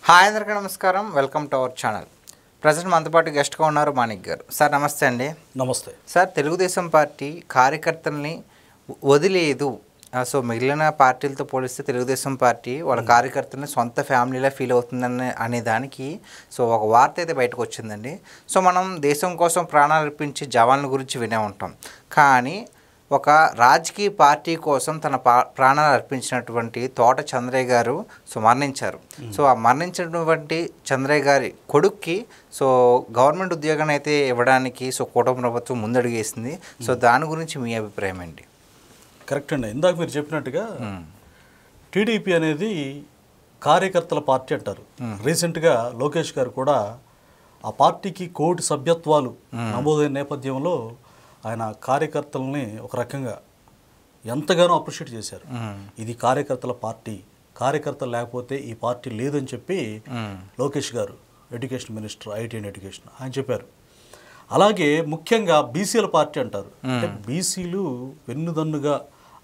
Hi అందరికీ నమస్కారం. Welcome to our channel. Present మనతో పాటు గెస్ట్గా ఉన్నారు మాణిక్ గారు. సార్ నమస్తే అండి. నమస్తే సార్, తెలుగుదేశం పార్టీ కార్యకర్తల్ని వదిలేదు. సో మిగిలిన పార్టీలతో పోలిస్తే తెలుగుదేశం పార్టీ వాళ్ళ కార్యకర్తల్ని సొంత ఫ్యామిలీలా ఫీల్ అవుతుందని అనే దానికి సో ఒక వార్త అయితే బయటకు వచ్చిందండి. సో మనం దేశం కోసం ప్రాణాలు అర్పించి జవాన్ల గురించి వినే ఉంటాం. కానీ ఒక రాజకీయ పార్టీ కోసం తన ప్రాణాలు అర్పించినటువంటి తోట చంద్రయ్య గారు సో మరణించారు. సో ఆ మరణించినటువంటి చంద్రయ్య గారి కొడుక్కి సో గవర్నమెంట్ ఉద్యోగాన్ని అయితే ఇవ్వడానికి సో కూటమి ప్రభుత్వం ముందడుగు వేసింది. సో దాని గురించి మీ అభిప్రాయం ఏంటి? కరెక్ట్ అండి. ఇందాక మీరు చెప్పినట్టుగా టీడీపీ అనేది కార్యకర్తల పార్టీ అంటారు. రీసెంట్గా లోకేష్ గారు కూడా ఆ పార్టీకి కోటి సభ్యత్వాలు నమోదైన నేపథ్యంలో ఆయన కార్యకర్తలని ఒక రకంగా ఎంతగానో అప్రిషియేట్ చేశారు. ఇది కార్యకర్తల పార్టీ, కార్యకర్తలు లేకపోతే ఈ పార్టీ లేదని చెప్పి లోకేష్ గారు, education minister, IT and education, ఆయన చెప్పారు. అలాగే ముఖ్యంగా బీసీల పార్టీ అంటారు. అంటే బీసీలు వెన్నుదన్నుగా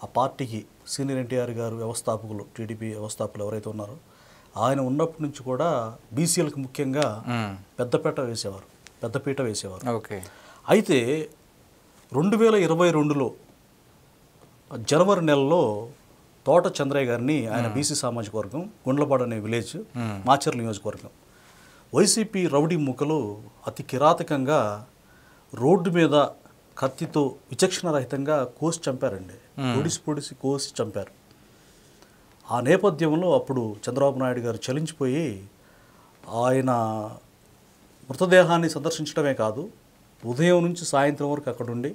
ఆ పార్టీకి సీనియర్ ఎన్టీఆర్ గారు వ్యవస్థాపకులు, టీడీపీ వ్యవస్థాపకులు ఎవరైతే ఉన్నారో ఆయన ఉన్నప్పటి నుంచి కూడా బీసీలకు ముఖ్యంగా పెద్దపీట వేసేవారు. ఓకే. అయితే 2022లో జనవరి నెలలో తోట చంద్రయ్య గారిని ఆయన బీసీ సామాజిక వర్గం, గుండ్లపాడు అనే విలేజ్, మాచర్ల నియోజకవర్గం, వైసీపీ రౌడీ ముక్కలు అతి కిరాతకంగా రోడ్డు మీద కత్తితో విచక్షణరహితంగా కోసి చంపారండి. పొడిసి కోసి చంపారు. ఆ నేపథ్యంలో అప్పుడు చంద్రబాబు నాయుడు గారు చలించిపోయి ఆయన మృతదేహాన్ని సందర్శించడమే కాదు, ఉదయం నుంచి సాయంత్రం వరకు అక్కడ ఉండి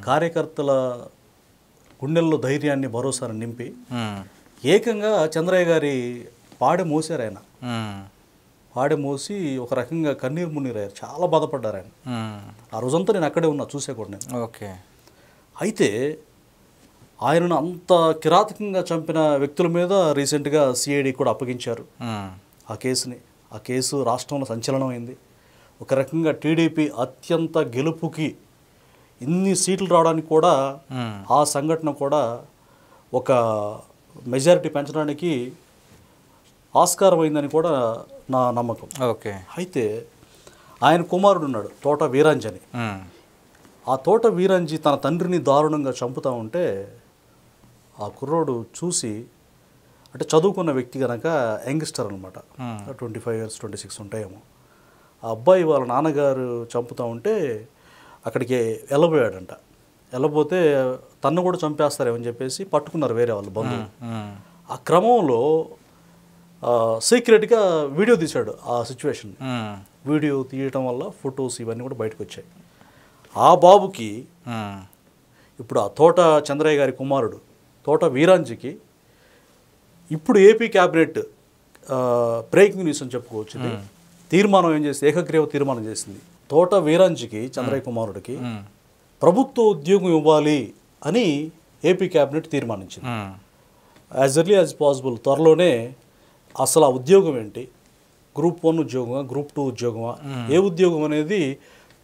కార్యకర్తల గుండెల్లో ధైర్యాన్ని, భరోసాను నింపి ఏకంగా చంద్రయ్య గారి పాడె మోసారు. ఆయన పాడె మోసి ఒక రకంగా కన్నీరు మున్నీరయ్యారు. చాలా బాధపడ్డారు ఆయన. ఆ రోజంతా నేను అక్కడే ఉన్నా, చూసే కూడా నేను. ఓకే. అయితే ఆయనను అంత కిరాతకంగా చంపిన వ్యక్తుల మీద రీసెంట్గా సిఐడి కూడా అప్పగించారు ఆ కేసు రాష్ట్రంలో సంచలనం అయింది. ఒక రకంగా టీడీపీ అత్యంత గెలుపుకి ఇన్ని సీట్లు రావడానికి కూడా ఆ సంఘటన కూడా ఒక మెజారిటీ పెంచడానికి ఆస్కారం అయిందని కూడా నా నమ్మకం. ఓకే. అయితే ఆయన కుమారుడు ఉన్నాడు, తోట వీరాంజని. ఆ తోట వీరాంజి తన తండ్రిని దారుణంగా చంపుతూ ఉంటే ఆ కుర్రోడు చూసి, అంటే చదువుకున్న వ్యక్తి కనుక, యంగ్స్టర్ అనమాట, 25 years 26 ఉంటాయేమో. ఆ అబ్బాయి వాళ్ళ నాన్నగారు చంపుతూ ఉంటే అక్కడికి వెళ్ళబోయాడంట. వెళ్ళబోతే తన్ను కూడా చంపేస్తారేమని చెప్పేసి పట్టుకున్నారు వేరే వాళ్ళు బంధువులు. ఆ క్రమంలో సీక్రెట్గా వీడియో తీశాడు ఆ సిచ్యువేషన్. వీడియో తీయటం వల్ల ఫొటోస్ ఇవన్నీ కూడా బయటకు వచ్చాయి. ఆ బాబుకి ఇప్పుడు ఆ తోట చంద్రయ్య గారి కుమారుడు తోట వీరాంజికి ఇప్పుడు ఏపీ క్యాబినెట్ బ్రేకింగ్ న్యూస్ అని చెప్పుకోవచ్చు. తీర్మానం ఏం చేసి ఏకగ్రీవ తీర్మానం చేసింది. తోట వీరాంజికి, చంద్రయ్య కుమారుడికి ప్రభుత్వ ఉద్యోగం ఇవ్వాలి అని ఏపీ క్యాబినెట్ తీర్మానించింది. యాజ్ ఎర్లీ యాజ్ పాసిబుల్, త్వరలోనే అసలు ఆ ఉద్యోగం ఏంటి, గ్రూప్ 1 ఉద్యోగమా, గ్రూప్ 2 ఉద్యోగమా, ఏ ఉద్యోగం అనేది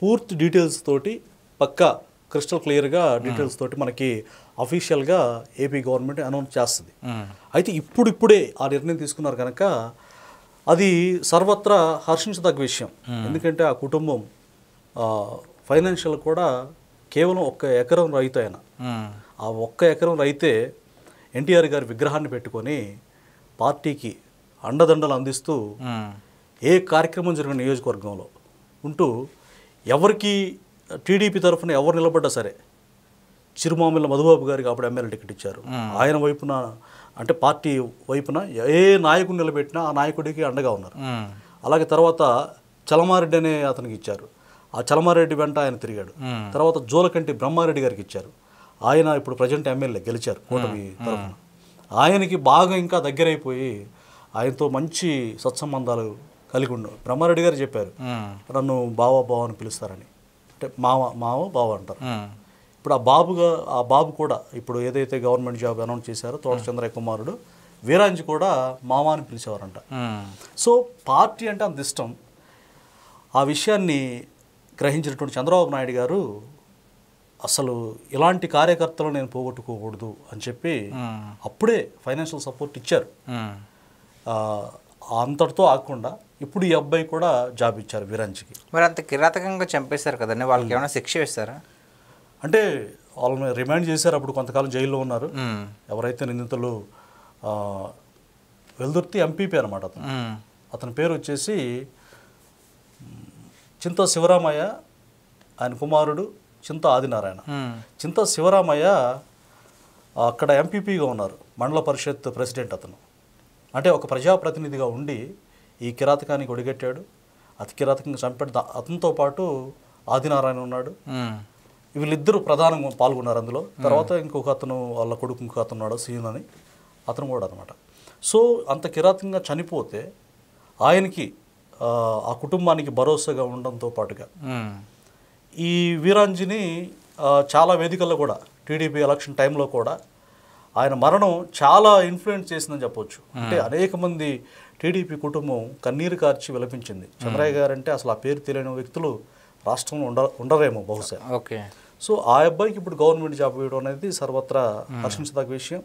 పూర్తి డీటెయిల్స్ తోటి, పక్కా క్రిస్టల్ క్లియర్గా డీటెయిల్స్ తోటి మనకి అఫీషియల్గా ఏపీ గవర్నమెంట్ అనౌన్స్ చేస్తుంది. అయితే ఇప్పుడే ఆ నిర్ణయం తీసుకున్నారు కనుక అది సర్వత్రా హర్షించదగ్గ విషయం. ఎందుకంటే ఆ కుటుంబం ఫైనాన్షియల్ కూడా కేవలం 1 ఎకరం రైతు. ఆయన ఆ 1 ఎకరం రైతే ఎన్టీఆర్ గారి విగ్రహాన్ని పెట్టుకొని పార్టీకి అండదండలు అందిస్తూ ఏ కార్యక్రమం జరిగిన నియోజకవర్గంలో ఉంటూ ఎవరికి టీడీపీ తరఫున ఎవరు నిలబడ్డా సరే, చిరుమామిళ్ళ మధుబాబు గారికి అప్పుడు ఎమ్మెల్యే టికెట్ ఇచ్చారు. ఆయన వైపున, అంటే పార్టీ వైపున ఏ నాయకుడు నిలబెట్టినా ఆ నాయకుడికి అండగా ఉన్నారు. అలాగే తర్వాత చలమారెడ్డి అనే అతనికి ఇచ్చారు. ఆ చలమారెడ్డి వెంట ఆయన తిరిగాడు. తర్వాత జోలకంటి బ్రహ్మారెడ్డి గారికి ఇచ్చారు. ఆయన ఇప్పుడు ప్రజెంట్ ఎమ్మెల్యే గెలిచారు కూటమి తరఫున. ఆయనకి బాగా ఇంకా దగ్గరైపోయి ఆయనతో మంచి సత్సంబంధాలు కలిగి ఉన్నారు. బ్రహ్మారెడ్డి గారు చెప్పారు, నన్ను బావ అని పిలుస్తారని. అంటే మావ బావ అంటారు. ఇప్పుడు ఆ బాబు కూడా ఇప్పుడు ఏదైతే గవర్నమెంట్ జాబ్ అనౌన్స్ చేశారో తోట చంద్రయ్య కుమారుడు వీరాంజి కూడా మామ అని పిలిచేవారంట. సో పార్టీ అంటే అంత ఇష్టం. ఆ విషయాన్ని గ్రహించినటువంటి చంద్రబాబు నాయుడు గారు అసలు ఇలాంటి కార్యకర్తలు నేను పోగొట్టుకోకూడదు అని చెప్పి అప్పుడే ఫైనాన్షియల్ సపోర్ట్ ఇచ్చారు. అంతటితో ఆగకుండా ఇప్పుడు ఈ అబ్బాయి కూడా జాబ్ ఇచ్చారు వీరాంజికి. మరి అంత కిరాతకంగా చంపేశారు కదండి, వాళ్ళకి ఏమైనా శిక్ష వేస్తారా? అంటే వాళ్ళని రిమాండ్ చేశారు, అప్పుడు కొంతకాలం జైల్లో ఉన్నారు. ఎవరైతే నిందితులు వెల్దుర్తి ఎంపీపీ అనమాట అతను. అతని పేరు వచ్చేసి చింతా శివరామయ్య, ఆయన కుమారుడు చింతా ఆదినారాయణ. చింతా శివరామయ్య అక్కడ ఎంపీపీగా ఉన్నారు, మండల పరిషత్ ప్రెసిడెంట్ అతను. అంటే ఒక ప్రజాప్రతినిధిగా ఉండి ఈ కిరాతకానికి ఒడిగట్టాడు, అతి కిరాతకంగా చంపాడు. అతనితో పాటు ఆదినారాయణ ఉన్నాడు. వీళ్ళిద్దరూ ప్రధానంగా పాల్గొన్నారు అందులో. తర్వాత ఇంకొక అతను, వాళ్ళ కొడుకు ఇంకొక అతను ఉన్నాడు సీన్ అని, అతను కూడా అనమాట. సో అంత కిరాతకంగా చనిపోతే ఆయనకి ఆ కుటుంబానికి భరోసాగా ఉండడంతో పాటుగా ఈ వీరాంజిని చాలా వేదికల్లో కూడా టీడీపీ ఎలక్షన్ టైంలో కూడా ఆయన మరణం చాలా ఇన్ఫ్లుయెన్స్ చేసిందని చెప్పొచ్చు. అంటే అనేక మంది టీడీపీ కుటుంబం కన్నీరు కార్చి విలపించింది. చంద్రయ్య గారు అంటే అసలు ఆ పేరు తెలియని వ్యక్తులు రాష్ట్రంలో ఉండరేమో బహుశా. ఓకే. సో ఆ అబ్బాయికి ఇప్పుడు గవర్నమెంట్ జాబ్ ఇవ్వడం అనేది సర్వత్రా హర్షించదగ్గ విషయం.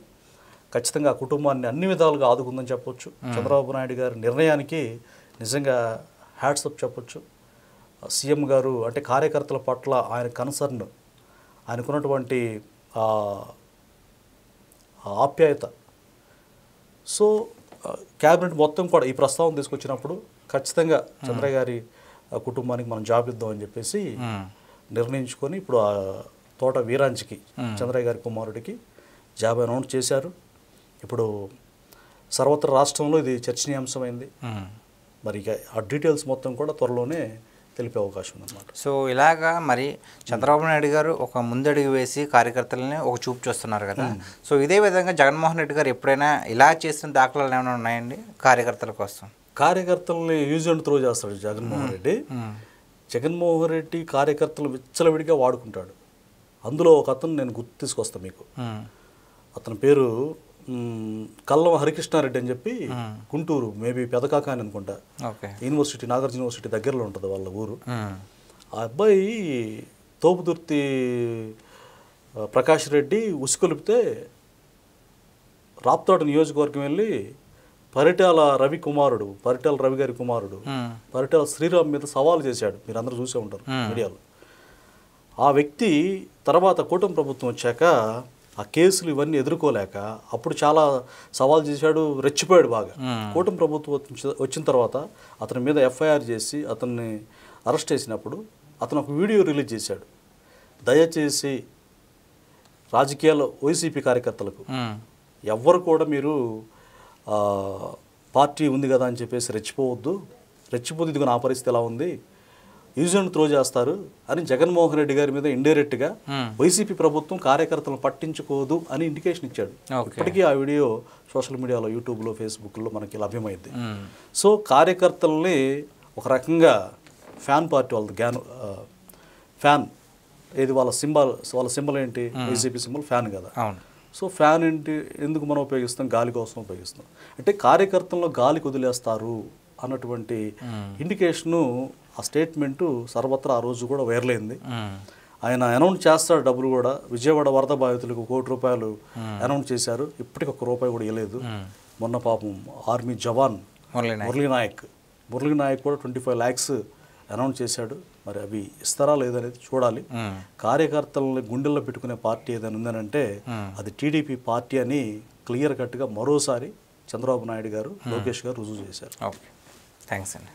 ఖచ్చితంగా ఆ కుటుంబాన్ని అన్ని విధాలుగా ఆదుకుందని చెప్పొచ్చు. చంద్రబాబు నాయుడు గారి నిర్ణయానికి నిజంగా హ్యాట్సప్ చెప్పొచ్చు. సీఎం గారు అంటే కార్యకర్తల పట్ల ఆయన కన్సర్న్, ఆయనకున్నటువంటి ఆప్యాయత. సో క్యాబినెట్ మొత్తం కూడా ఈ ప్రస్తావన తీసుకొచ్చినప్పుడు ఖచ్చితంగా చంద్రయ్య గారి కుటుంబానికి మనం జాబ్ ఇద్దామని చెప్పేసి నిర్ణయించుకొని ఇప్పుడు ఆ తోట వీరాంజికి, చంద్రయ్య గారి కుమారుడికి జాబ్ అనౌన్స్ చేశారు. ఇప్పుడు సర్వత్ర రాష్ట్రంలో ఇది చర్చనీయాంశమైంది. మరి ఇక ఆ డీటెయిల్స్ మొత్తం కూడా త్వరలోనే తెలిపే అవకాశం ఉందన్నమాట. సో ఇలాగా మరి చంద్రబాబు నాయుడు గారు ఒక ముందడుగు వేసి కార్యకర్తలని ఒక చూపు చూస్తున్నారు కదా. సో ఇదే విధంగా జగన్మోహన్ రెడ్డి గారు ఎప్పుడైనా ఇలా చేసిన దాఖలాలు ఏమైనా ఉన్నాయండి కార్యకర్తల కోసం? కార్యకర్తలని యూజ్ అండ్ త్రో చేస్తాడు జగన్మోహన్ రెడ్డి. జగన్మోహన్ రెడ్డి కార్యకర్తలు విచ్చలవిడిగా వాడుకుంటాడు. అందులో ఒక అతను నేను గుర్తు తీసుకొస్తాను మీకు. అతని పేరు కల్లం హరికృష్ణారెడ్డి అని చెప్పి, గుంటూరు, మేబీ పెదకాక అని అనుకుంటా, యూనివర్సిటీ, నాగార్జున యూనివర్సిటీ దగ్గరలో ఉంటుంది వాళ్ళ ఊరు. ఆ అబ్బాయి తోపుదుర్తి ప్రకాష్ రెడ్డి ఉసుకొలిపితే రాప్తాడు నియోజకవర్గం వెళ్ళి పరిటాల రవి గారి కుమారుడు పరిటాల శ్రీరామ్ మీద సవాల్ చేశాడు. మీరు అందరూ చూసే ఉంటారు మీడియాలో. ఆ వ్యక్తి తర్వాత కూటమి ప్రభుత్వం వచ్చాక ఆ కేసులు ఇవన్నీ ఎదుర్కోలేక అప్పుడు చాలా సవాల్ చేశాడు, రెచ్చిపోయాడు బాగా. కూటమి ప్రభుత్వం వచ్చిన తర్వాత అతని మీద ఎఫ్ఐఆర్ చేసి అతన్ని అరెస్ట్ చేసినప్పుడు అతను ఒక వీడియో రిలీజ్ చేశాడు. దయచేసి రాజకీయాల్లో వైసీపీ కార్యకర్తలకు ఎవ్వరు కూడా మీరు పార్టీ ఉంది కదా అని చెప్పేసి రెచ్చిపోవద్దు, రెచ్చిపోతే ఇదిగో నా పరిస్థితి ఎలా ఉంది, యూజ్ అండ్ త్రో చేస్తారు అని జగన్మోహన్ రెడ్డి గారి మీద ఇండైరెక్ట్గా వైసీపీ ప్రభుత్వం కార్యకర్తలను పట్టించుకోదు అని ఇండికేషన్ ఇచ్చాడు. ఇప్పటికీ ఆ వీడియో సోషల్ మీడియాలో, యూట్యూబ్లో, ఫేస్బుక్లో మనకి లభ్యమైంది. సో కార్యకర్తల్ని ఒక రకంగా ఫ్యాన్ పార్టీ వాళ్ళది ఫ్యాన్ ఏది వాళ్ళ సింబల్ ఏంటి? వైసీపీ సింబల్ ఫ్యాన్ కదా. సో ఫ్యాన్ ఏంటి, ఎందుకు మనం ఉపయోగిస్తాం? గాలి కోసం ఉపయోగిస్తాం. అంటే కార్యకర్తల్లో గాలికి వదిలేస్తారు అన్నటువంటి ఇండికేషను, ఆ స్టేట్మెంటు సర్వత్రా ఆ రోజు కూడా వైరల్ అయింది. ఆయన అనౌన్స్ చేస్తాడు డబ్బులు కూడా. విజయవాడ వరద బాధితులకు ₹1 కోటి అనౌన్స్ చేశారు. ఇప్పటికి ₹1 కూడా ఇవ్వలేదు. మొన్న పాపం ఆర్మీ జవాన్ మురళీ నాయక్ కూడా 25 lakhs అనౌన్స్ చేశాడు. మరి అవి ఇస్తారా లేదనేది చూడాలి. కార్యకర్తలని గుండెల్లో పెట్టుకునే పార్టీ ఏదైనా ఉందనంటే అది టీడీపీ పార్టీ అని క్లియర్ కట్గా మరోసారి చంద్రబాబు నాయుడు గారు, లోకేష్ గారు రుజువు చేశారు. ఓకే, థ్యాంక్స్ అండి.